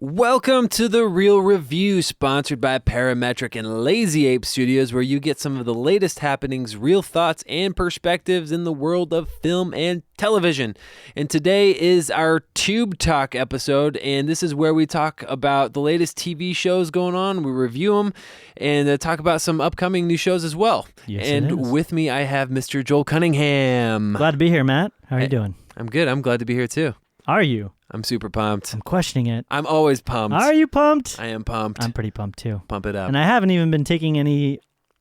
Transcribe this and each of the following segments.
Welcome to The Real Review, sponsored by Parametric and Lazy Ape Studios, where you get some of the latest happenings, real thoughts, and perspectives in the world of film and television. And today is our Tube Talk episode, and this is where we talk about the latest TV shows going on, we review them, and talk about some upcoming new shows as well. Yes, and with me, I have Mr. Joel Cunningham. Glad to be here, Matt. How are you doing? I'm good. I'm glad to be here, too. Are you? I'm super pumped. I'm questioning it. I'm always pumped. Are you pumped? I am pumped. I'm pretty pumped too. Pump it up. And I haven't even been taking any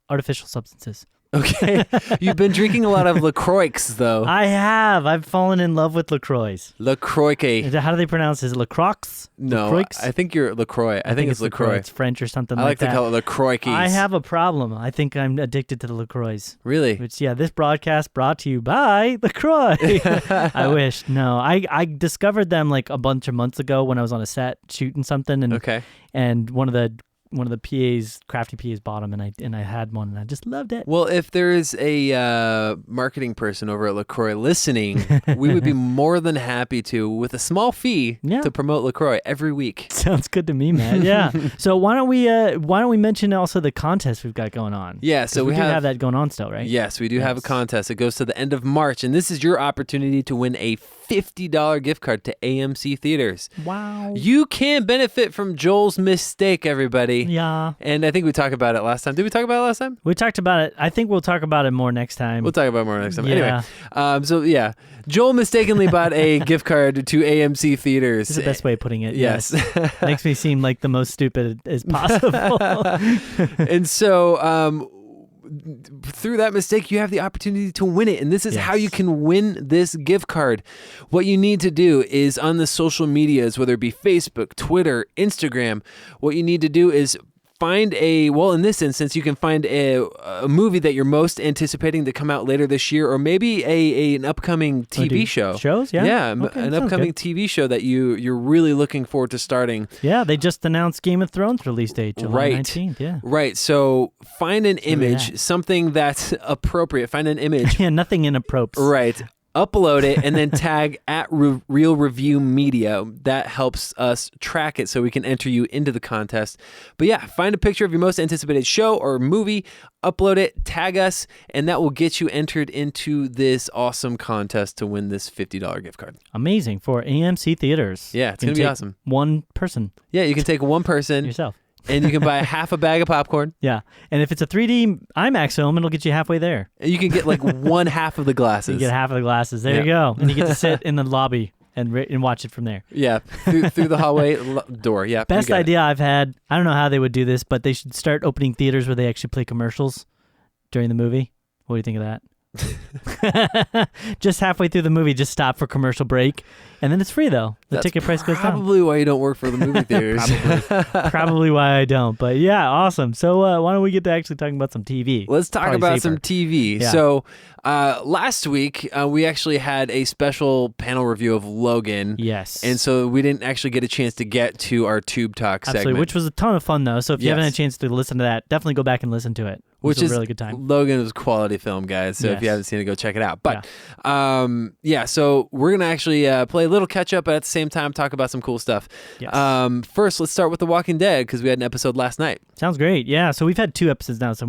artificial substances. Okay. You've been drinking a lot of LaCroix, though. I have. I've fallen in love with LaCroix. LaCroix. How do they pronounce it? Is it LaCroix? No, LaCroix? I think you're LaCroix. I think it's LaCroix. It's French or something I like that. to call it LaCroix. I have a problem. I think I'm addicted to the LaCroix. Really? Which, yeah, this broadcast brought to you by LaCroix. I wish. No, I discovered them like a bunch of months ago when I was on a set shooting something. And one of the PAs, crafty PAs, bought them, and I had one, and I just loved it. Well, if there is a marketing person over at LaCroix listening, we would be more than happy to, with a small fee, to promote LaCroix every week. Sounds good to me, man. Yeah. So why don't we mention also the contest we've got going on? Yeah. So we do have that going on still, right? Yes, we do have a contest. It goes to the end of March, and this is your opportunity to win a $50 gift card to AMC Theaters. Wow. You can benefit from Joel's mistake, everybody. Yeah. And I think we talked about it last time. Did we talk about it last time? We talked about it. I think we'll talk about it more next time. We'll talk about it more next time. Yeah. Anyway, Joel mistakenly bought a gift card to AMC Theaters. That's the best way of putting it. Yes. Makes me seem like the most stupid as possible. And so, through that mistake, you have the opportunity to win it. And this is how you can win this gift card. What you need to do is on the social medias, whether it be Facebook, Twitter, Instagram, what you need to do is find in this instance, you can find a movie that you're most anticipating to come out later this year, or maybe an upcoming TV show. Shows? Yeah. Yeah, okay, an upcoming TV show that you're really looking forward to starting. Yeah, they just announced Game of Thrones release date, July 19th. Yeah. Right. So find an image, something that's appropriate. Find an image. Yeah, nothing inappropriate. Right. Upload it and then tag at Real Review Media. That helps us track it so we can enter you into the contest. But yeah, find a picture of your most anticipated show or movie, upload it, tag us, and that will get you entered into this awesome contest to win this $50 gift card. Amazing. For AMC Theaters. Yeah, it's going to be awesome. One person. Yeah, you can take one person. Yourself. And you can buy half a bag of popcorn. Yeah. And if it's a 3D IMAX film, it'll get you halfway there. And you can get like one half of the glasses. You get half of the glasses. There you go. And you get to sit in the lobby and watch it from there. Yeah. Through the hallway door. Yeah. Best idea I've had. I don't know how they would do this, but they should start opening theaters where they actually play commercials during the movie. What do you think of that? Just halfway through the movie, just stop for commercial break, and then it's free though. The ticket price goes down. Probably why you don't work for the movie theaters. Probably why I don't. But yeah, awesome. So why don't we get to actually talking about some TV? Let's talk about some TV. Yeah. So last week we actually had a special panel review of Logan. Yes. And so we didn't actually get a chance to get to our Tube Talk segment, which was a ton of fun though. So if you haven't had a chance to listen to that, definitely go back and listen to it. Which is a really good time. Logan was a quality film, guys. So if you haven't seen it, go check it out. But so we're gonna actually play a little catch up, but at the same time talk about some cool stuff. Yes. First, let's start with The Walking Dead because we had an episode last night. Sounds great. Yeah. So we've had 2 episodes now. So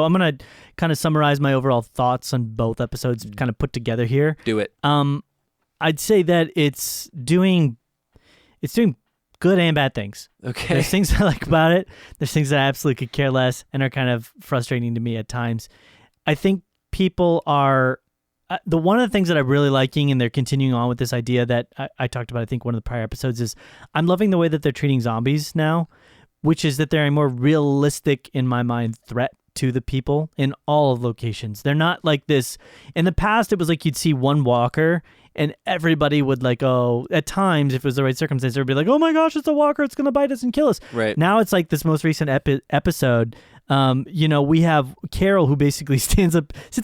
I'm gonna kind of summarize my overall thoughts on both episodes, kind of put together here. Do it. I'd say that it's doing good and bad things. Okay. There's things I like about it. There's things that I absolutely could care less and are kind of frustrating to me at times. I think people are one of the things that I'm really liking, and they're continuing on with this idea that I talked about, I think one of the prior episodes, is I'm loving the way that they're treating zombies now, which is that they're a more realistic, in my mind, threat to the people in all locations. They're not like this. In the past, it was like you'd see one walker and everybody would at times, if it was the right circumstance, they'd be like, oh my gosh, it's a walker, it's going to bite us and kill us. Right. Now it's like this most recent episode, we have Carol who basically sits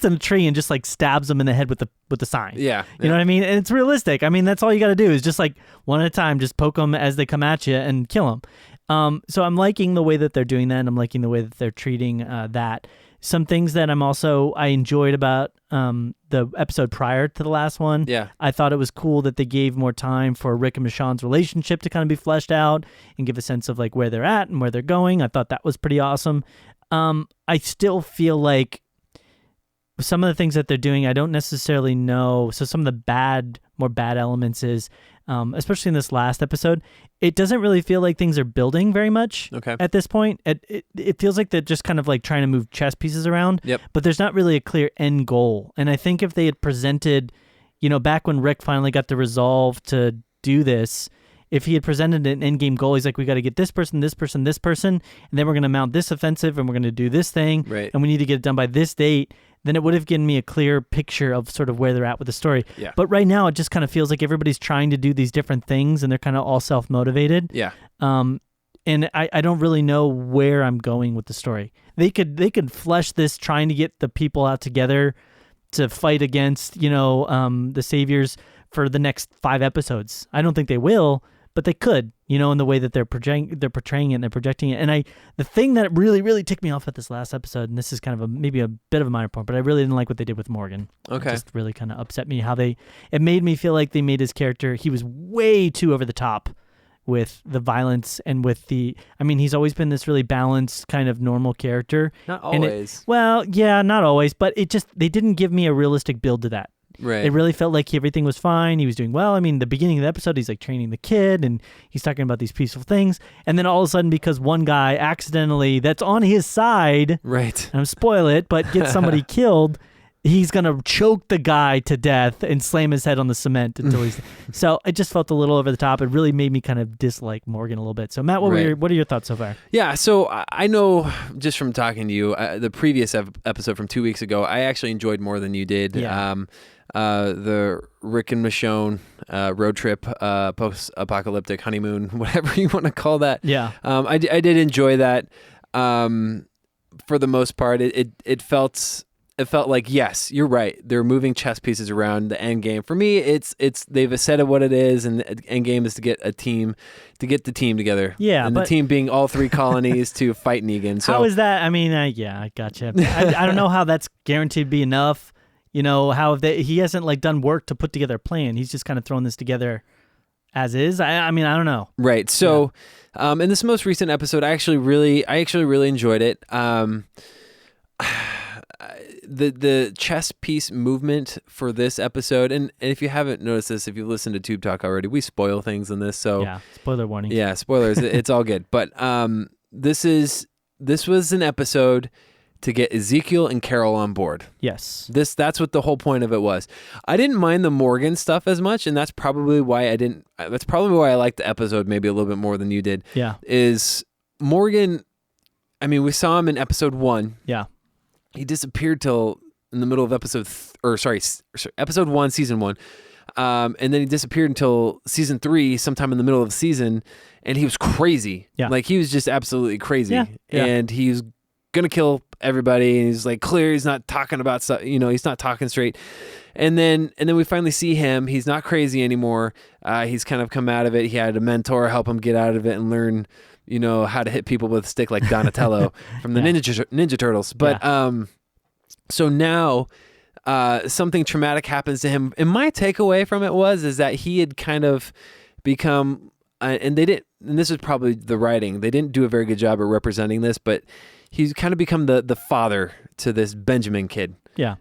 in a tree and just like stabs them in the head with the sign. Yeah. You know what I mean? And it's realistic. I mean, that's all you got to do is just like one at a time, just poke them as they come at you and kill them. So I'm liking the way that they're doing that, and I'm liking the way that they're treating that. Some things that I enjoyed about the episode prior to the last one. Yeah. I thought it was cool that they gave more time for Rick and Michonne's relationship to kind of be fleshed out and give a sense of like where they're at and where they're going. I thought that was pretty awesome. I still feel like some of the things that they're doing, I don't necessarily know. So some of the more bad elements is, especially in this last episode, it doesn't really feel like things are building very much at this point. It feels like they're just kind of like trying to move chess pieces around, but there's not really a clear end goal. And I think if they had presented, back when Rick finally got the resolve to do this, if he had presented an end game goal, he's like, we got to get this person, this person, this person, and then we're going to mount this offensive and we're going to do this thing, and we need to get it done by this date. Then it would have given me a clear picture of sort of where they're at with the story. Yeah. But right now, it just kind of feels like everybody's trying to do these different things, and they're kind of all self-motivated. Yeah. And I don't really know where I'm going with the story. They could flesh this, trying to get the people out together to fight against, the saviors for the next 5 episodes. I don't think they will, but they could, in the way that they're portraying it and they're projecting it. And the thing that really, really ticked me off at this last episode, and this is kind of maybe a bit of a minor point, but I really didn't like what they did with Morgan. Okay. It just really kind of upset me it made me feel like they made his character, he was way too over the top with the violence and with he's always been this really balanced kind of normal character. Not always. Not always, but they didn't give me a realistic build to that. Right. It really felt like everything was fine. He was doing well. I mean, the beginning of the episode, he's like training the kid and he's talking about these peaceful things. And then all of a sudden, because one guy accidentally, that's on his side, right? I'm spoil it, but gets somebody killed, he's going to choke the guy to death and slam his head on the cement until he's... So it just felt a little over the top. It really made me kind of dislike Morgan a little bit. So Matt, what are your thoughts so far? Yeah, so I know just from talking to you, the previous episode from 2 weeks ago, I actually enjoyed more than you did. Yeah. The Rick and Michonne road trip, post-apocalyptic honeymoon, whatever you want to call that. Yeah. I did enjoy that. For the most part, it felt like, yes, you're right. They're moving chess pieces around the end game. For me, it's they've said what it is, and the end game is to get the team together. Yeah, and the team being all 3 colonies to fight Negan. So how is that? I mean, I gotcha. I don't know how that's guaranteed to be enough. He hasn't like done work to put together a plan. He's just kind of thrown this together as is. I mean, I don't know. Right. So, in this most recent episode, I actually really enjoyed it. The chess piece movement for this episode, and if you haven't noticed this, if you've listened to Tube Talk already, we spoil things in this. So yeah, spoiler warning. Yeah, spoilers. It's all good. But this was an episode to get Ezekiel and Carol on board. Yes. That's what the whole point of it was. I didn't mind the Morgan stuff as much, and that's probably why I liked the episode maybe a little bit more than you did. Yeah. Is Morgan, I mean, we saw him in episode 1. Yeah. He disappeared till in the middle of episode 1, season 1. And then he disappeared until season 3, sometime in the middle of the season, and he was crazy. Yeah. Like he was just absolutely crazy. Yeah. And he's gonna kill everybody, and he's like clear, he's not talking about stuff, he's not talking straight. And then we finally see him. He's not crazy anymore. He's kind of come out of it. He had a mentor help him get out of it and learn, how to hit people with a stick like Donatello from the Ninja Turtles. But so now something traumatic happens to him. And my takeaway from it is that he had kind of become, and this is probably the writing, they didn't do a very good job at representing this, but he's kind of become the father to this Benjamin kid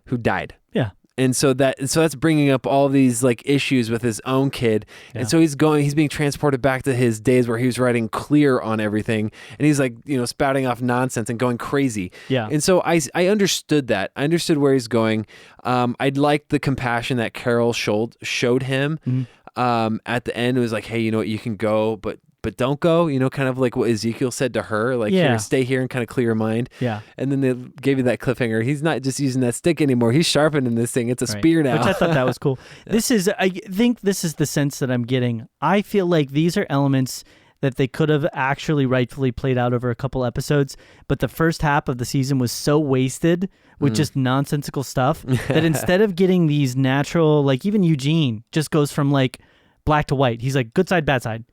who died. Yeah. And so that's bringing up all these like issues with his own kid. Yeah. And so he's being transported back to his days where he was writing clear on everything. And he's like, spouting off nonsense and going crazy. Yeah. And so I understood that. I understood where he's going. I liked the compassion that Carol showed him. Mm-hmm. At the end, it was like, hey, you know what, you can go, but don't go, kind of like what Ezekiel said to her, like, here, stay here and kind of clear your mind. Yeah. And then they gave you that cliffhanger. He's not just using that stick anymore. He's sharpening this thing. It's a spear now. Which I thought that was cool. I think this is the sense that I'm getting. I feel like these are elements that they could have actually rightfully played out over a couple episodes, but the first half of the season was so wasted with just nonsensical stuff that instead of getting these natural, like even Eugene just goes from like black to white. He's like good side, bad side.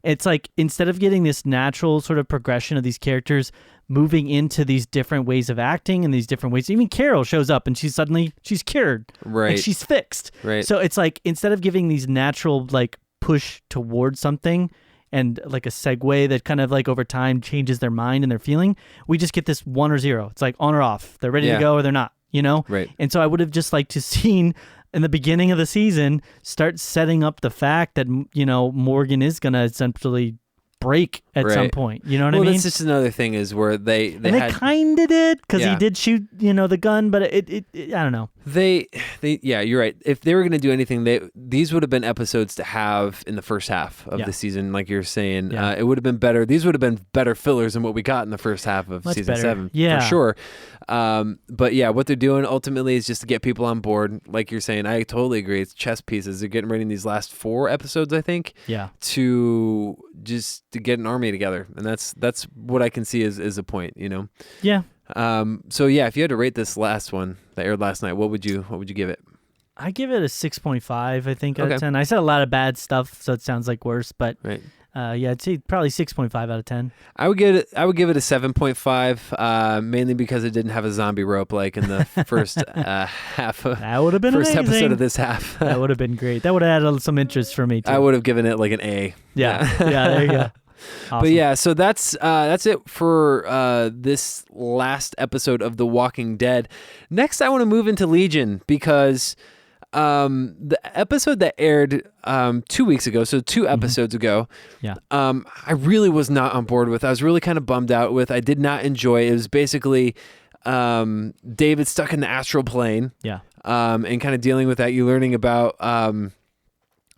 It's like instead of getting this natural sort of progression of these characters moving into these different ways of acting and these different ways, even Carol shows up and she's cured. Right. Like she's fixed. Right. So it's like instead of giving these natural like push towards something and like a segue that kind of like over time changes their mind and their feeling, we just get this 1 or 0. It's like on or off. They're ready to go or they're not, you know? Right. And so I would have just liked to seen in the beginning of the season start setting up the fact that, you know, Morgan is going to essentially break at some point. You know what I mean? Well, that's just another thing is where they kind of did because he did shoot, you know, the gun, but it I don't know. Yeah, you're right. If they were going to do anything, these would have been episodes to have in the first half of the season, like you're saying. It would have been better. These would have been better fillers than what we got in the first half of season 7, for sure. But yeah, what they're doing ultimately is just to get people on board. Like you're saying, I totally agree. It's chess pieces. They're getting ready in these last 4 episodes, I think. Yeah. To get an army together, and that's what I can see is a point. You know. Yeah. So yeah, if you had to rate this last one that aired last night, what would you give it? I give it a 6.5, I think, out of 10. I said a lot of bad stuff, so it sounds like worse, but right. Yeah, I'd say probably 6.5 out of 10. I would give it a 7.5, mainly because it didn't have a zombie rope like in the first half of that would have been first amazing. episode of this half. That would have been great. That would have added some interest for me too. I would have given it like an A. Yeah, there you go. Awesome. But yeah, so that's it for this last episode of The Walking Dead. Next, I want to move into Legion because the episode that aired 2 weeks ago, so 2 episodes ago, I really was not on board with. I was really kind of bummed out with. I did not enjoy it. It was basically David stuck in the astral plane, and kind of dealing with that. You learning about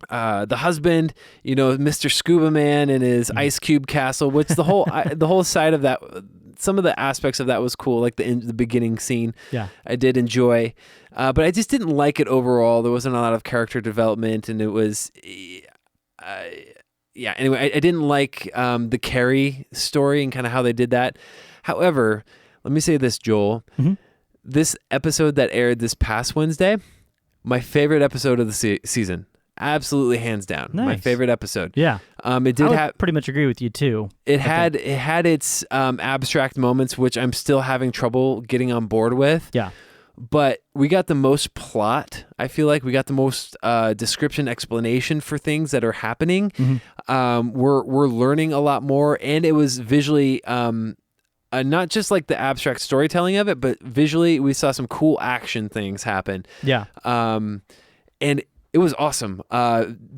the husband, you know, Mr. Scuba Man and his ice cube castle, which the whole side of that, some of the aspects of that was cool, like the beginning scene. Yeah, I did enjoy, but I just didn't like it overall. There wasn't a lot of character development, and it was, Anyway, I didn't like the Carrie story and kind of how they did that. However, let me say this, Joel. Mm-hmm. This episode that aired this past Wednesday, my favorite episode of the season. Absolutely, hands down, my favorite episode. Yeah, it did have pretty much agree with you too. It had its abstract moments, which I'm still having trouble getting on board with. Yeah, but we got the most plot. I feel like we got the most description, explanation for things that are happening. Mm-hmm. We're learning a lot more, and it was visually. Not just like the abstract storytelling of it, but visually we saw some cool action things happen. Yeah, and it was awesome.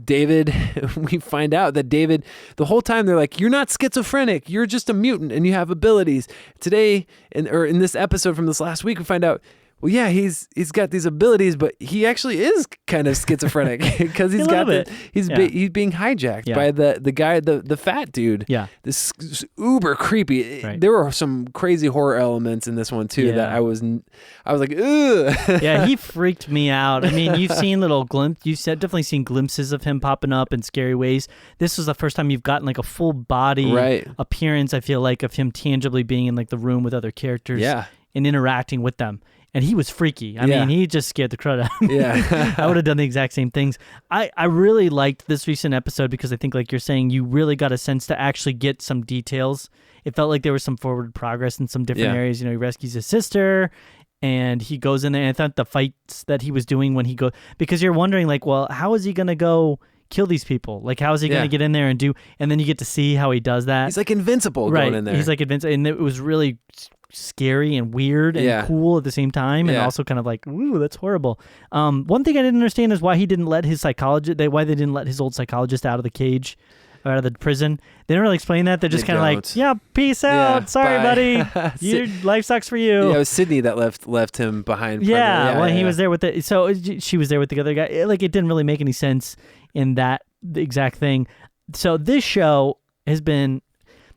David, we find out that David, the whole time they're like, you're not schizophrenic, you're just a mutant and you have abilities. Today, in this episode from this last week, we find out, well, yeah, he's got these abilities, but he actually is kind of schizophrenic because he's being hijacked by the guy, the fat dude. Yeah, this uber creepy. Right. There were some crazy horror elements in this one too that I was like, ugh. Yeah, he freaked me out. I mean, you've seen definitely seen glimpses of him popping up in scary ways. This was the first time you've gotten like a full body appearance. I feel like of him tangibly being in like the room with other characters and interacting with them. And he was freaky. I mean, he just scared the crud out of me. Yeah. I would have done the exact same things. I really liked this recent episode because I think, like you're saying, you really got a sense to actually get some details. It felt like there was some forward progress in some different areas. You know, he rescues his sister and he goes in there. And I thought the fights that he was doing when he goes, because you're wondering, like, well, how is he going to go kill these people? Like, how is he going to get in there and do, and then you get to see how he does that. He's like invincible going in there. He's like invincible. And it was really scary and weird and cool at the same time, and also kind of like, ooh, that's horrible. One thing I didn't understand is why he didn't let his why they didn't let his old psychologist out of the cage, or out of the prison. They don't really explain that. They're just kind of like, yeah, peace out. Sorry, buddy. Your life sucks for you. Yeah, it was Sydney that left him behind. He was there with it. So she was there with the other guy. Like, it didn't really make any sense in that exact thing. So this show has been.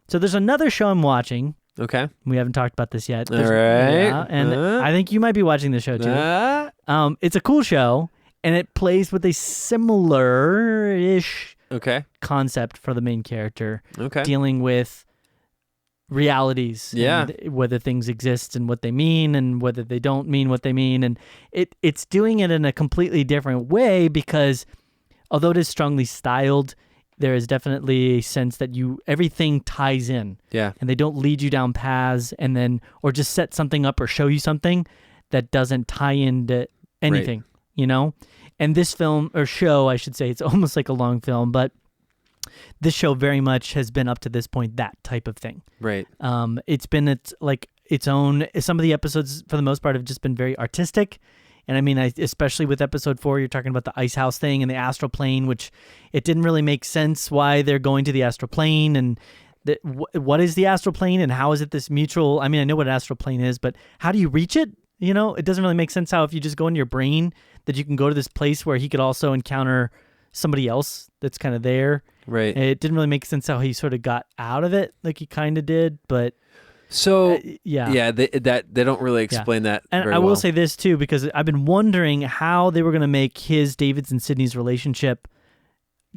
So there's another show I'm watching. Okay. We haven't talked about this yet. All right. Yeah, and I think you might be watching the show too. It's a cool show, and it plays with a similar-ish concept for the main character. Okay. Dealing with realities. Yeah. And whether things exist and what they mean, and whether they don't mean what they mean. And it's doing it in a completely different way because although it is strongly styled, there is definitely a sense that everything ties in. Yeah. And they don't lead you down paths or just set something up or show you something that doesn't tie into anything, And this film or show, I should say, it's almost like a long film, but this show very much has been up to this point that type of thing. Right. It's been its own. Some of the episodes, for the most part, have just been very artistic. And I mean, especially with episode 4, you're talking about the ice house thing and the astral plane, which it didn't really make sense why they're going to the astral plane and what is the astral plane and how is it this mutual? I mean, I know what an astral plane is, but how do you reach it? It doesn't really make sense how if you just go into your brain that you can go to this place where he could also encounter somebody else that's kind of there. Right. It didn't really make sense how he sort of got out of it like he kind of did, but... So yeah, they don't really explain that. And very I will well. say this too, because I've been wondering how they were going to make David's and Sydney's relationship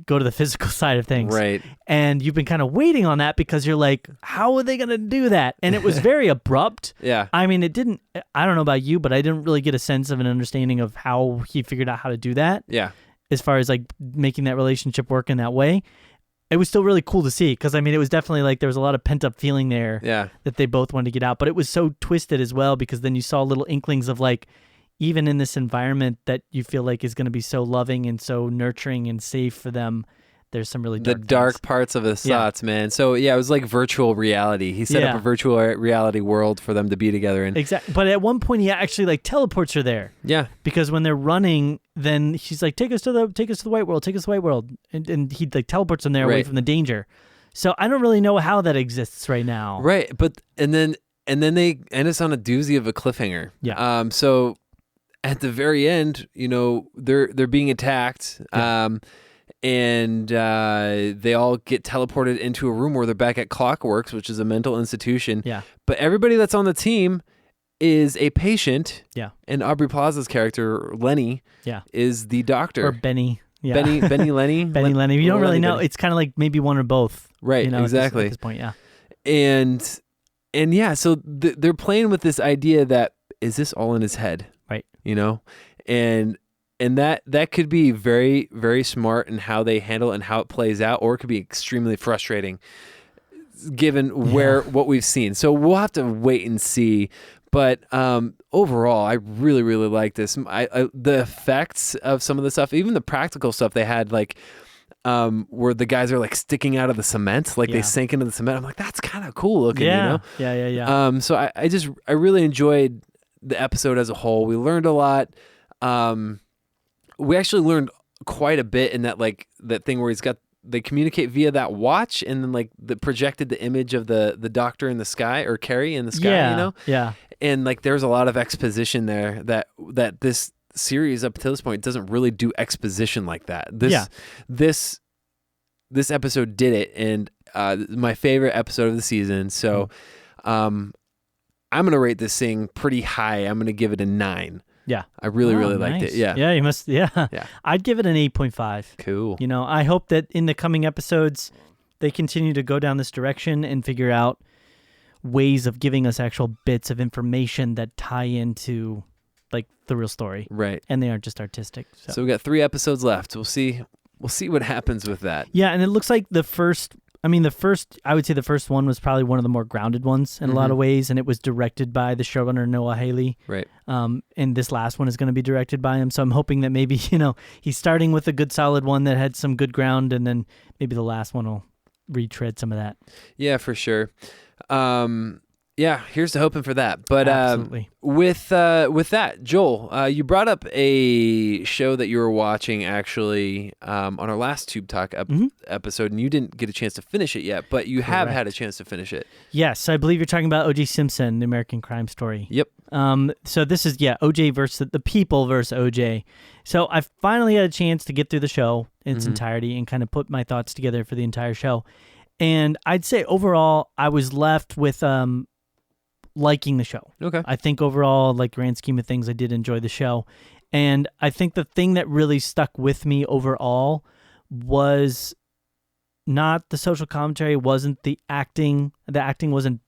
go to the physical side of things. Right. And you've been kind of waiting on that because you're like, how are they going to do that? And it was very abrupt. Yeah. I mean, I don't know about you, but I didn't really get a sense of an understanding of how he figured out how to do that. Yeah. As far as like making that relationship work in that way. It was still really cool to see because, I mean, it was definitely like there was a lot of pent-up feeling there that they both wanted to get out. But it was so twisted as well because then you saw little inklings of like, even in this environment that you feel like is going to be so loving and so nurturing and safe for them, there's some really dark parts of the thoughts, man. So, it was like virtual reality. He set up a virtual reality world for them to be together in. Exactly. But at one point, he actually like teleports her there. Yeah. Because when they're running, then she's like, take us to the white world, take us to the white world. And he like teleports them there away from the danger. So I don't really know how that exists right now. Right. But, and then they end us on a doozy of a cliffhanger. Yeah. So at the very end, they're being attacked. Yeah. And they all get teleported into a room where they're back at Clockworks, which is a mental institution. Yeah. But everybody that's on the team is a patient. Yeah. And Aubrey Plaza's character, Lenny, is the doctor. Or Benny. Yeah. Benny Lenny? Benny Lenny. You don't really know. Benny. It's kind of like maybe one or both. Right, exactly. At this point, yeah. And so they're playing with this idea that, is this all in his head? Right. And that could be very, very smart in how they handle it and how it plays out, or it could be extremely frustrating given what we've seen. So we'll have to wait and see. But overall, I really, really like this. The effects of some of the stuff, even the practical stuff they had, like where the guys are like sticking out of the cement, like they sink into the cement. I'm like, that's kind of cool looking, Yeah. So I really enjoyed the episode as a whole. We learned a lot. We actually learned quite a bit in that, like that thing where they communicate via that watch, and then like projected the image of the doctor in the sky, or Carrie in the sky, Yeah. And like there's a lot of exposition there that this series up to this point doesn't really do exposition like that. This episode did it, and my favorite episode of the season. So I'm gonna rate this thing pretty high. I'm gonna give it a 9. Yeah. I really, really liked it. Yeah. Yeah, you must. Yeah. I'd give it an 8.5. Cool. I hope that in the coming episodes, they continue to go down this direction and figure out ways of giving us actual bits of information that tie into like the real story. Right. And they aren't just artistic. So we got 3 episodes left. We'll see what happens with that. Yeah. And it looks like I would say the first one was probably one of the more grounded ones in a lot of ways, and it was directed by the showrunner Noah Hawley. Right. And this last one is going to be directed by him, so I'm hoping that maybe he's starting with a good solid one that had some good ground, and then maybe the last one will retread some of that. Yeah, for sure. Here's to hoping for that. But Absolutely. With that, Joel, you brought up a show that you were watching actually on our last Tube Talk episode, and you didn't get a chance to finish it yet, but you have had a chance to finish it. Yes, I believe you're talking about O.J. Simpson, the American Crime Story. Yep. So this is O.J. versus the people versus O.J. So I finally had a chance to get through the show in its entirety and kind of put my thoughts together for the entire show. And I'd say overall, I was left with liking the show. Okay. I think overall, like grand scheme of things, I did enjoy the show. And I think the thing that really stuck with me overall was not the social commentary, wasn't the acting. The acting wasn't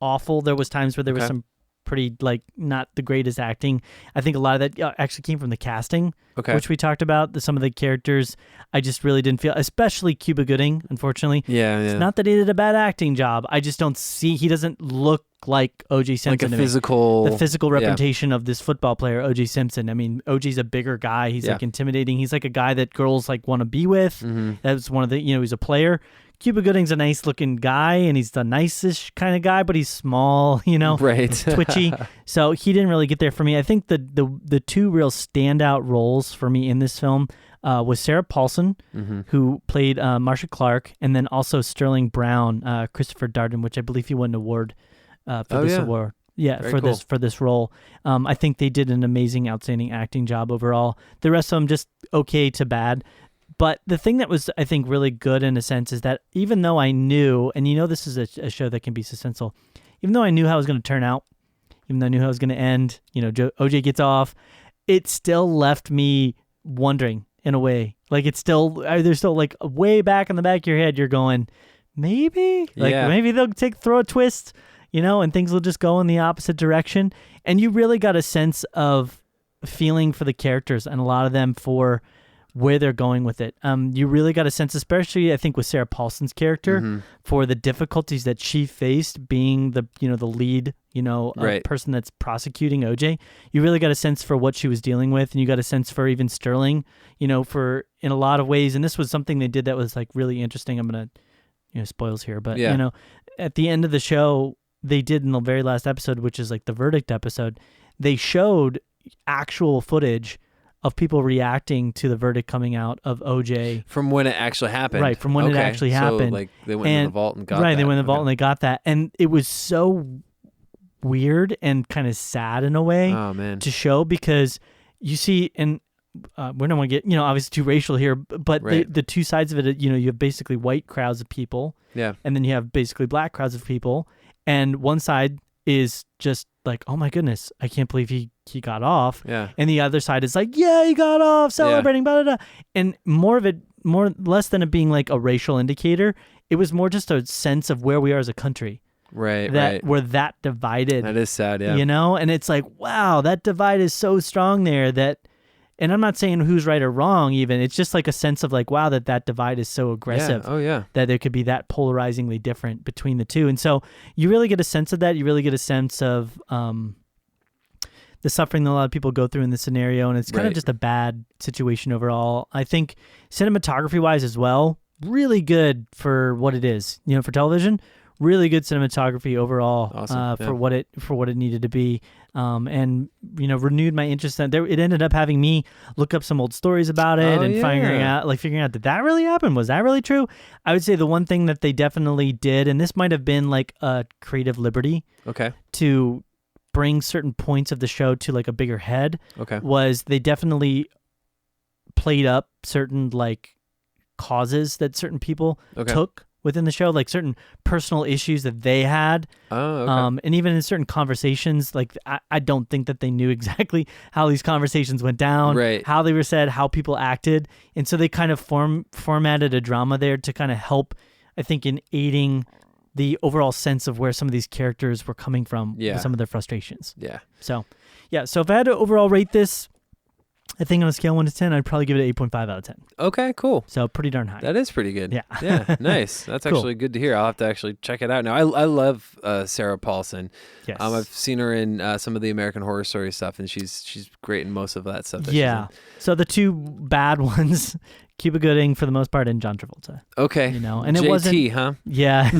awful. There was times where there was some pretty like not the greatest acting. I think a lot of that actually came from the casting, Okay. which we talked about. Some of the characters I just really didn't feel, especially Cuba Gooding, unfortunately. Yeah. It's not that he did a bad acting job. I just don't see, he doesn't look like O.J. Simpson. Like the physical representation of this football player, O.J. Simpson. I mean, O.J.'s a bigger guy. He's like intimidating. He's like a guy that girls like want to be with. That's one of the, he's a player. Cuba Gooding's a nice looking guy, and he's the nicest kind of guy, but he's small, right. twitchy. So he didn't really get there for me. I think the two real standout roles for me in this film was Sarah Paulson, who played Marcia Clark, and then also Sterling Brown, Christopher Darden, which I believe he won an award for this award. Yeah, Very for cool. for this role. I think they did an amazing, outstanding acting job overall. The rest of them just okay to bad. But the thing that was, I think, really good in a sense is that even though I knew, and this is a show that can be suspenseful, even though I knew how it was going to turn out, even though I knew how it was going to end, OJ gets off, it still left me wondering in a way. Like it's still, there's still like way back in the back of your head, you're going, maybe? Maybe they'll throw a twist, and things will just go in the opposite direction. And you really got a sense of feeling for the characters and a lot of them for where they're going with it. You really got a sense, especially I think with Sarah Paulson's character, for the difficulties that she faced being the the lead, person that's prosecuting OJ. You really got a sense for what she was dealing with, and you got a sense for even Sterling, for in a lot of ways. And this was something they did that was like really interesting. I'm gonna, spoils here, but at the end of the show, they did in the very last episode, which is like the verdict episode, they showed actual footage of people reacting to the verdict coming out of OJ. From when it actually happened. Right, from when it actually happened. So, like, they went in the vault and got that. Right, they went in the vault and they got that. And it was so weird and kind of sad in a way to show, because you see, and we're not going to get, obviously too racial here, but the two sides of it, you have basically white crowds of people. Yeah. And then you have basically black crowds of people. And one side is just like, oh my goodness, I can't believe he got off. Yeah. And the other side is like, yeah, he got off, celebrating, blah, blah, blah. And less than it being like a racial indicator, it was more just a sense of where we are as a country. Right. We're that divided. That is sad, yeah. And it's like, wow, that divide is so strong there that, and I'm not saying who's right or wrong even, it's just like a sense of like, wow, that divide is so aggressive. Yeah. Oh, yeah. That there could be that polarizingly different between the two. And so you really get a sense of that. You really get a sense of the suffering that a lot of people go through in this scenario, and it's kind of just a bad situation overall. I think cinematography-wise as well, really good for what it is, for television. Really good cinematography overall. Awesome. For what it needed to be, and renewed my interest in it. It ended up having me look up some old stories about it figuring out did that really happen? Was that really true? I would say the one thing that they definitely did, and this might have been like a creative liberty, to bring certain points of the show to like a bigger head, was they definitely played up certain like causes that certain people took within the show, like certain personal issues that they had. And even in certain conversations, like I don't think that they knew exactly how these conversations went down, how they were said, how people acted. And so they kind of formatted a drama there to kind of help, I think, in aiding the overall sense of where some of these characters were coming from with some of their frustrations. Yeah. So if I had to overall rate this, I think on a scale of 1 to 10, I'd probably give it an 8.5 out of 10. Okay, cool. So pretty darn high. That is pretty good. Yeah. Yeah, nice. That's actually good to hear. I'll have to actually check it out. Now, I love Sarah Paulson. Yes. I've seen her in some of the American Horror Story stuff, and she's great in most of that stuff. So the two bad ones, Cuba Gooding for the most part, and John Travolta. Okay. And JT, it wasn't, huh? Yeah.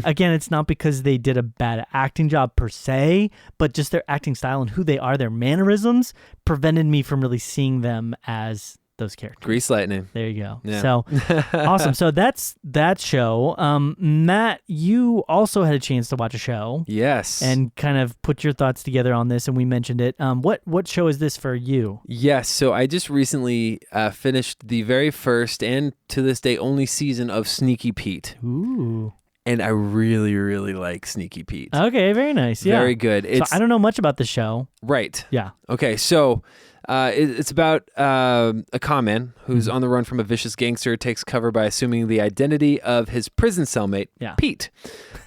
Again, it's not because they did a bad acting job per se, but just their acting style and who they are, their mannerisms, prevented me from really seeing them as those characters. Grease lightning. There you go. Yeah. So awesome. So that's that show. Matt, you also had a chance to watch a show. Yes. And kind of put your thoughts together on this, and we mentioned it. What show is this for you? Yes. So I just recently finished the very first and to this day only season of Sneaky Pete. Ooh. and I really, really like Sneaky Pete. Okay, very nice. Yeah. Very good. So I don't know much about the show. Right. Yeah. Okay, so it's about a con man who's on the run from a vicious gangster, takes cover by assuming the identity of his prison cellmate, Pete.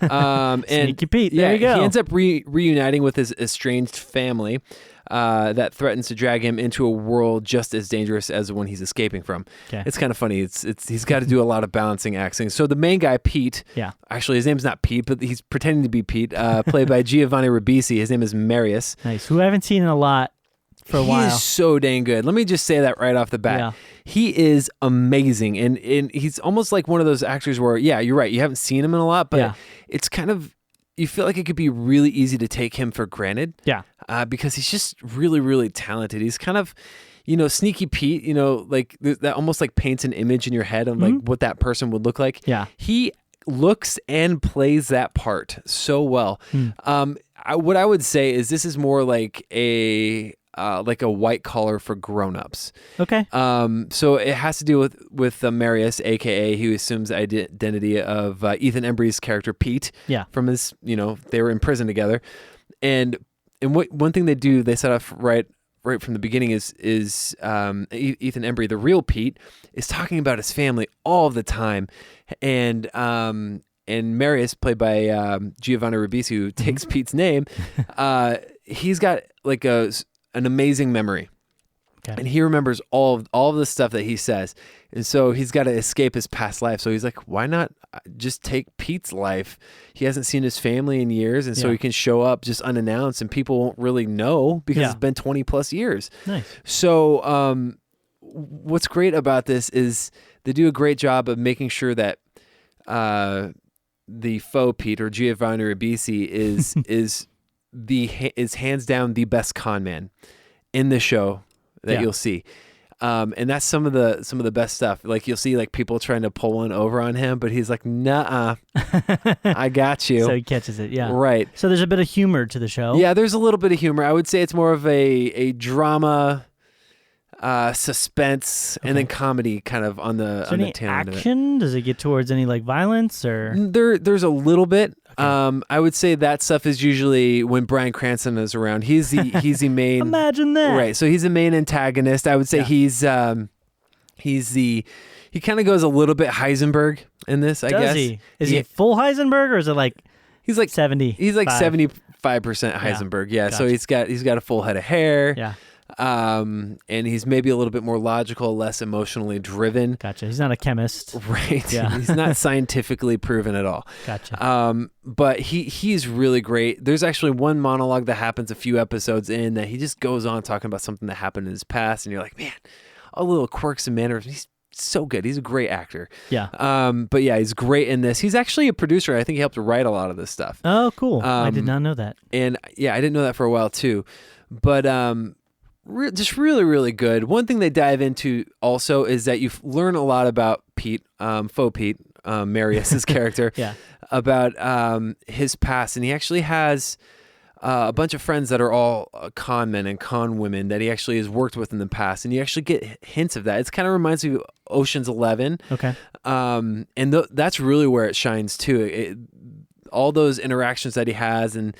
Sneaky Pete, there you go. He ends up reuniting with his estranged family that threatens to drag him into a world just as dangerous as the one he's escaping from. Okay. It's kind of funny. He's got to do a lot of balancing acting. So the main guy, Pete, actually his name's not Pete, but he's pretending to be Pete, played by Giovanni Ribisi. His name is Marius. Nice. Who I haven't seen in a lot. For a while. He is so dang good. Let me just say that right off the bat. Yeah. He is amazing. And he's almost like one of those actors where, you're right. You haven't seen him in a lot, but it's kind of, you feel like it could be really easy to take him for granted. Yeah. Because he's just really, really talented. He's kind of, Sneaky Pete, like that almost like paints an image in your head of like what that person would look like. Yeah. He looks and plays that part so well. What I would say is this is more like a white collar for grown-ups. Okay. So it has to do with Marius, aka who assumes the identity of Ethan Embry's character Pete. Yeah. From his, they were in prison together, and one thing they do, they set off right from the beginning is Ethan Embry, the real Pete, is talking about his family all the time, and Marius, played by Giovanni Ribisi, who takes Pete's name, he's got like an amazing memory. Okay. And he remembers all of the stuff that he says. And so he's got to escape his past life. So he's like, why not just take Pete's life? He hasn't seen his family in years. And so he can show up just unannounced and people won't really know because it's been 20 plus years. Nice. So what's great about this is they do a great job of making sure that the faux Pete, or Giovanni Ribisi, is hands down the best con man in the show that you'll see. And that's some of the best stuff. Like you'll see like people trying to pull one over on him, but he's like, "Nuh-uh, I got you." So he catches it. Yeah. Right. So there's a bit of humor to the show. Yeah, there's a little bit of humor. I would say it's more of a drama, suspense, and then comedy kind of on the tail end of it. Action? Does it get towards any like violence or? There's a little bit. Okay. I would say that stuff is usually when Bryan Cranston is around. He's the main. Imagine that. Right. So he's the main antagonist. I would say he kind of goes a little bit Heisenberg in this. I guess. Is he full Heisenberg, or is it like he's like 70? He's like 75% Heisenberg. Yeah. Gotcha. So he's got a full head of hair. Yeah. And he's maybe a little bit more logical, less emotionally driven. Gotcha. He's not a chemist. Right. Yeah. He's not scientifically proven at all. Gotcha. But he's really great. There's actually one monologue that happens a few episodes in that he just goes on talking about something that happened in his past, and you're like, man, all the little quirks and mannerisms. He's so good. He's a great actor. Yeah. But yeah, he's great in this. He's actually a producer. I think he helped write a lot of this stuff. Oh, cool. I did not know that. And yeah, I didn't know that for a while too. But just really, really good. One thing they dive into also is that you learn a lot about Pete, faux Pete, Marius's character, about his past. And he actually has a bunch of friends that are all con men and con women that he actually has worked with in the past. And you actually get hints of that. It kind of reminds me of Ocean's 11. Okay. And that's really where it shines too. All those interactions that he has and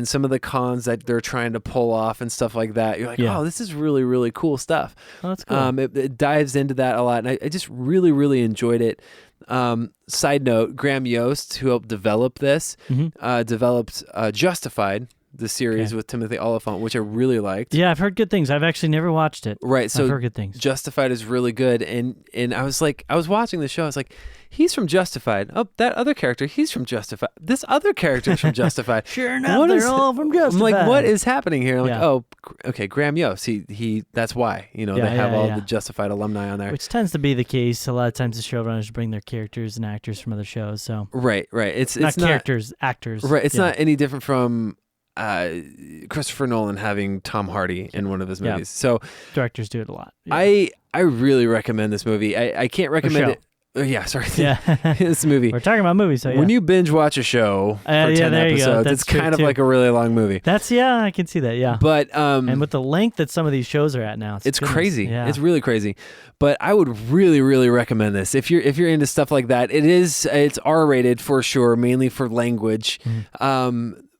some of the cons that they're trying to pull off and stuff like that. You're like, oh, this is really, really cool stuff. Oh, that's cool. It dives into that a lot. And I just really, really enjoyed it. Side note, Graham Yost, who helped develop this, developed Justified, the series with Timothy Oliphant, which I really liked. Yeah, I've heard good things. I've actually never watched it. Right. So I've heard good things. Justified is really good. And I was watching the show. I was like, he's from Justified. Oh, that other character, he's from Justified. This other character's from Justified. Sure enough, they're all from Justified. I'm like, what is happening here? I'm like, oh, okay, Graham Yost. He that's why. They have all the Justified alumni on there. Which tends to be the case. A lot of times the showrunners bring their characters and actors from other shows. So Right. It's not characters, actors. Right. It's not any different from Christopher Nolan having Tom Hardy in one of his movies. So directors do it a lot. I really recommend this movie. I can't recommend it. Yeah, sorry. Yeah. This movie. We're talking about movies, so yeah. When you binge watch a show for 10 there you go. episodes, That's it's kind of true, like a really long movie. I can see that, yeah. But and with the length that some of these shows are at now, it's crazy. Yeah. It's really crazy. But I would really, really recommend this. If you're into stuff like that, it's R-rated for sure, mainly for language.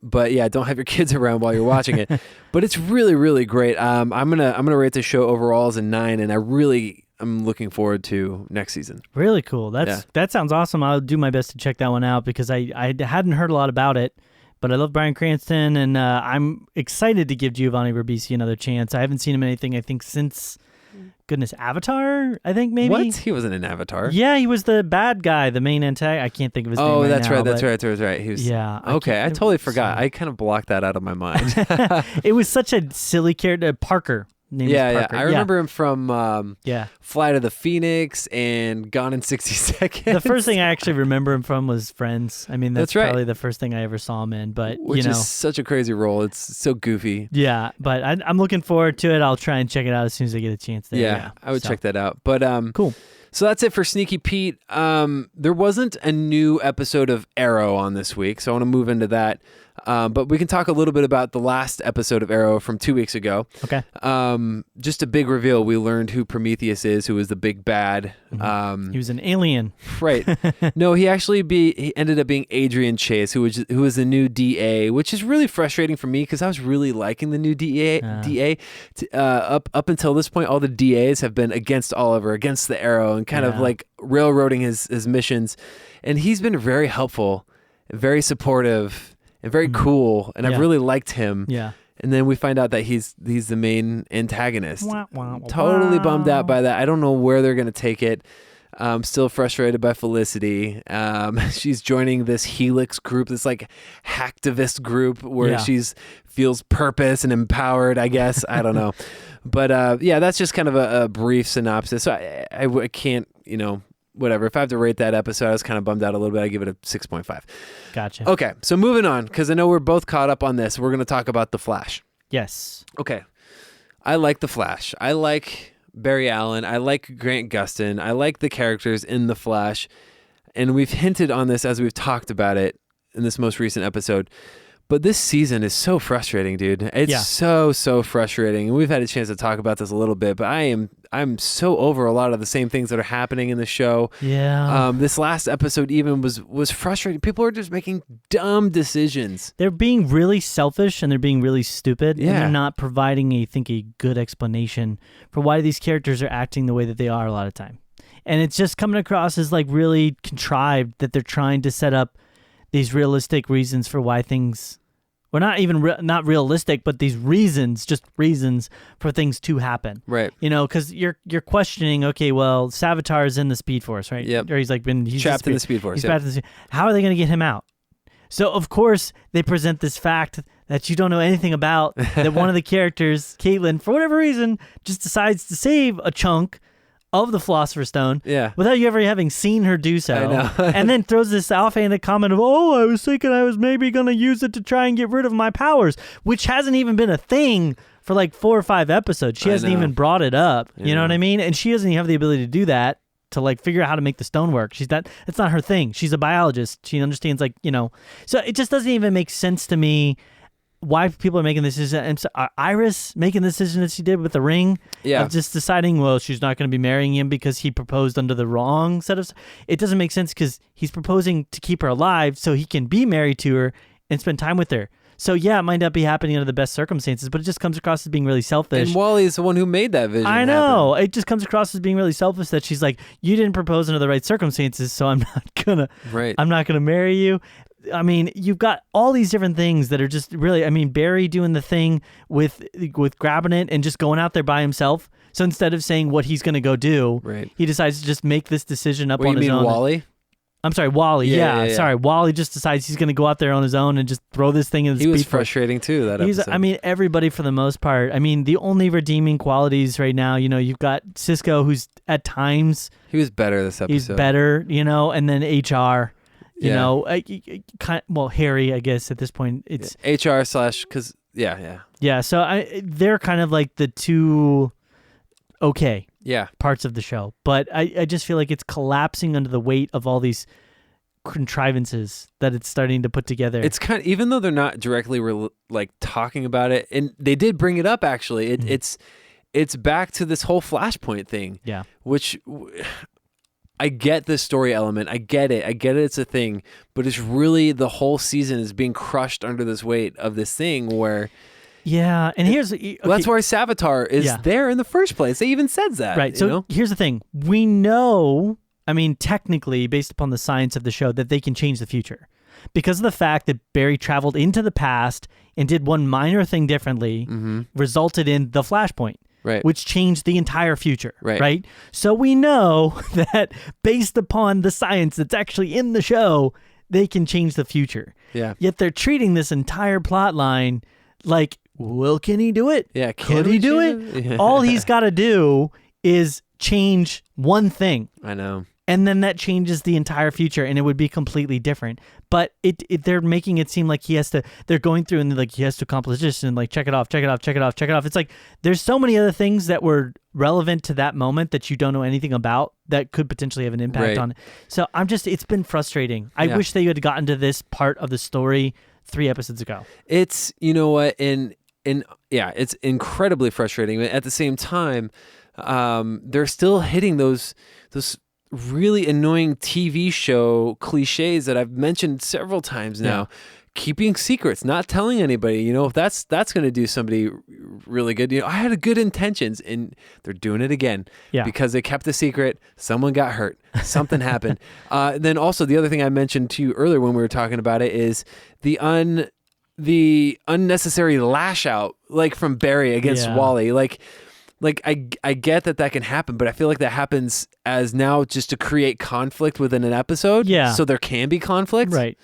But yeah, don't have your kids around while you're watching it. But it's really, really great. I'm gonna rate the show overall as a 9, and I'm looking forward to next season. Really cool. That sounds awesome. I'll do my best to check that one out because I hadn't heard a lot about it, but I love Bryan Cranston, and I'm excited to give Giovanni Ribisi another chance. I haven't seen him in anything, I think, since, Avatar, I think maybe. What? He wasn't in Avatar. Yeah, he was the bad guy, the main antagonist. I can't think of his name right that's now. That's right. He was, yeah. Okay, I totally forgot. I kind of blocked that out of my mind. It was such a silly character. Parker. Yeah. I remember him from yeah. Flight of the Phoenix and Gone in 60 Seconds. The first thing I actually remember him from was Friends. I mean, that's right. probably the first thing I ever saw him in. But Which is such a crazy role. It's so goofy. Yeah, but I'm looking forward to it. I'll try and check it out as soon as I get a chance. Yeah, I would check that out. But cool. So that's it for Sneaky Pete. There wasn't a new episode of Arrow on this week, so I want to move into that. But we can talk a little bit about the last episode of Arrow from 2 weeks ago. Okay. Just a big reveal. We learned who Prometheus is, who was the big bad. He was an alien. Right. No, he ended up being Adrian Chase, who was the new DA, which is really frustrating for me because I was really liking the new DA. Up until this point, all the DAs have been against Oliver, against the Arrow, and kind of like railroading his missions. And he's been very helpful, very supportive, and very cool, and I've really liked him. Yeah. And then we find out that he's the main antagonist. Totally bummed out by that. I don't know where they're going to take it. I'm still frustrated by Felicity. She's joining this Helix group, this like hacktivist group where she's feels purpose and empowered, I guess. I don't know. But that's just kind of a brief synopsis. So I can't, whatever. If I have to rate that episode, I was kind of bummed out a little bit. I give it a 6.5. Gotcha. Okay, so moving on, because I know we're both caught up on this. We're going to talk about The Flash. Yes. Okay. I like The Flash. I like Barry Allen. I like Grant Gustin. I like the characters in The Flash. And we've hinted on this as we've talked about it in this most recent episode. But this season is so frustrating, dude. It's so frustrating. And we've had a chance to talk about this a little bit, but I'm so over a lot of the same things that are happening in the show. Yeah. This last episode even was frustrating. People are just making dumb decisions. They're being really selfish and they're being really stupid. Yeah. And they're not providing a good explanation for why these characters are acting the way that they are a lot of time. And it's just coming across as like really contrived that they're trying to set up these realistic reasons for why things, well, not even not realistic, but these reasons, just reasons for things to happen. Right. Because you're questioning. Okay, well, Savitar is in the Speed Force, right? Yep. Or he's trapped in the Speed Force. He's trapped in the Speed. How are they going to get him out? So of course they present this fact that you don't know anything about. That one of the characters, Caitlin, for whatever reason, just decides to save a chunk of the Philosopher's Stone without you ever having seen her do so. I know. And then throws this offhanded comment of, I was thinking I was maybe going to use it to try and get rid of my powers, which hasn't even been a thing for like 4 or 5 episodes. She hasn't even brought it up. You know what I mean? And she doesn't even have the ability to do that, to like figure out how to make the stone work. It's not her thing. She's a biologist. She understands so it just doesn't even make sense to me why people are making this decision. Iris making the decision that she did with the ring, of just deciding, well, she's not going to be marrying him because he proposed under the wrong set of. It doesn't make sense because he's proposing to keep her alive so he can be married to her and spend time with her. So it might not be happening under the best circumstances, but it just comes across as being really selfish. And Wally's the one who made that vision. I know. It just comes across as being really selfish that she's like, you didn't propose under the right circumstances, so I'm not gonna marry you. I mean, you've got all these different things that are just really, Barry doing the thing with grabbing it and just going out there by himself. So instead of saying what he's going to go do, he decides to just make this decision up on his own. Wally? I'm sorry, Wally. Yeah. Sorry, Wally just decides he's going to go out there on his own and just throw this thing in the Speed Force. He was frustrating too, that episode. Everybody for the most part. The only redeeming qualities right now, you've got Cisco, who's at times... He was better this episode. He's better, and then HR... Harry, I guess at this point it's HR / Yeah. So they're kind of like the two. Okay, parts of the show. But I just feel like it's collapsing under the weight of all these contrivances that it's starting to put together. It's kind of, even though they're not directly like talking about it, and they did bring it up actually. It's back to this whole Flashpoint thing. Yeah. Which I get the story element. I get it. It's a thing, but it's really the whole season is being crushed under this weight of this thing where. Yeah, and here's okay. Well, that's why Savitar is there in the first place. They even said that. Right. So here's the thing: we know. I mean, technically, based upon the science of the show, that they can change the future because of the fact that Barry traveled into the past and did one minor thing differently, resulted in the Flashpoint, which changed the entire future. Right. So we know that based upon the science that's actually in the show, they can change the future. Yeah. Yet they're treating this entire plot line like, well, can he do it? Yeah. Could he do it? Yeah. All he's got to do is change one thing. I know. And then that changes the entire future, and it would be completely different. But they're making it seem like they're going through and like he has to accomplish this and like check it off. It's like there's so many other things that were relevant to that moment that you don't know anything about that could potentially have an impact on it. So it's been frustrating. I wish they had gotten to this part of the story 3 episodes ago. It's, you know what, it's incredibly frustrating. But at the same time, they're still hitting those really annoying TV show cliches that I've mentioned several times now. Yeah. Keeping secrets, not telling anybody, if that's going to do somebody really good. I had good intentions, and they're doing it again because they kept the secret. Someone got hurt. Something happened. Then also the other thing I mentioned to you earlier when we were talking about it is the unnecessary lash out, like from Barry against Wally. Like I get that can happen, but I feel like that happens as now just to create conflict within an episode. Yeah. So there can be conflict. Right.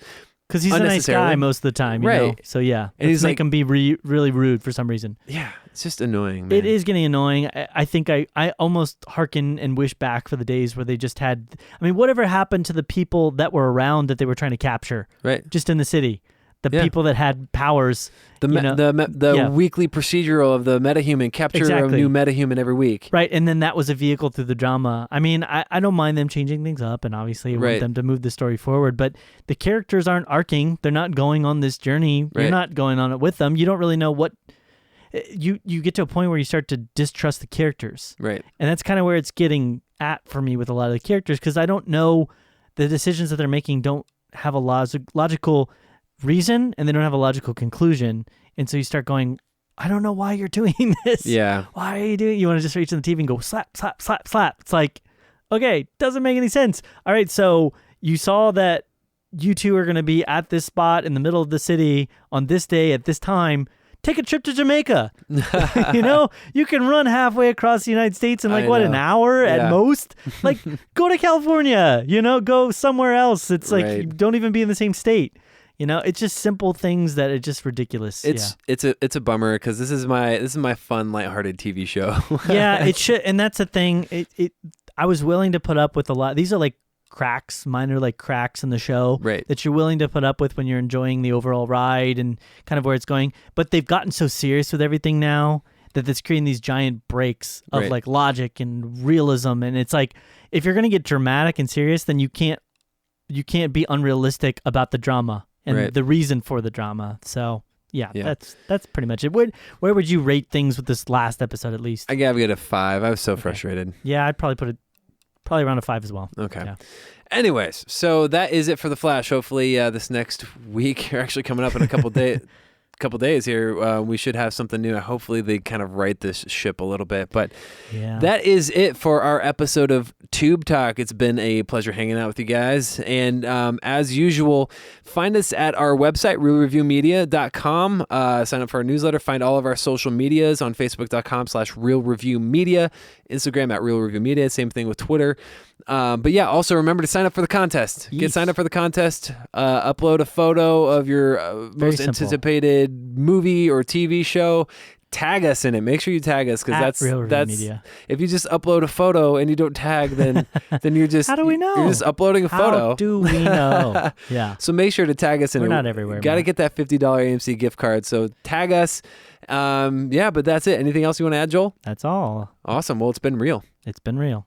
Because he's a nice guy most of the time, you know? So yeah. And he's make him be really rude for some reason. Yeah. It's just annoying, man. It is getting annoying. I think I almost hearken and wish back for the days where they just had, whatever happened to the people that were around that they were trying to capture. Right. Just in the city. The people that had powers. The weekly procedural of the metahuman, capture a new metahuman every week. Right, and then that was a vehicle through the drama. I don't mind them changing things up, and obviously I want them to move the story forward, but the characters aren't arcing. They're not going on this journey. You're not going on it with them. You don't really know what... You get to a point where you start to distrust the characters. Right. And that's kind of where it's getting at for me with a lot of the characters, because I don't know the decisions that they're making don't have a logical reason, and they don't have a logical conclusion, and so you start going, I don't know why you're doing this. Yeah. Why are you doing? You want to just reach on the TV and go slap, slap, slap, slap. It's like, okay, doesn't make any sense. All right, so you saw that you two are going to be at this spot in the middle of the city on this day at this time. Take a trip to Jamaica. You can run halfway across the United States in an hour at most. Like, go to California. Go somewhere else. It's like don't even be in the same state. It's just simple things that are just ridiculous. It's a bummer because this is my fun, lighthearted TV show. Yeah, it should, and that's the thing. I was willing to put up with a lot. These are like minor cracks in the show that you're willing to put up with when you're enjoying the overall ride and kind of where it's going. But they've gotten so serious with everything now that it's creating these giant breaks of like logic and realism. And it's like, if you're going to get dramatic and serious, then you can't be unrealistic about the drama and the reason for the drama. So that's pretty much it. Where would you rate things with this last episode at least? I gotta get a 5. I was so frustrated. Yeah, I'd probably put it around a 5 as well. Okay. Yeah. Anyways, so that is it for The Flash. Hopefully this next week, or actually coming up in a couple days here, we should have something new. Hopefully they kind of right this ship a little bit. But that is it for our episode of Tube Talk. It's been a pleasure hanging out with you guys. And as usual, find us at our website, realreviewmedia.com. Sign up for our newsletter. Find all of our social medias on facebook.com/realreviewmedia, Instagram at realreviewmedia. Same thing with Twitter. But also remember to sign up for the contest. Get signed up for the contest. Upload a photo of your most anticipated movie or TV show. tag us in it. Make sure you tag us, because At Real Review that's Media. if you just upload a photo and you don't tag, then you're just How do we know? You're just uploading a photo. How do we know? Yeah. So make sure to tag us in it. We're not everywhere. Got to Matt. get that $50 AMC gift card. So tag us. But that's it. Anything else you want to add, Joel? That's all. Awesome. Well, it's been real. It's been real.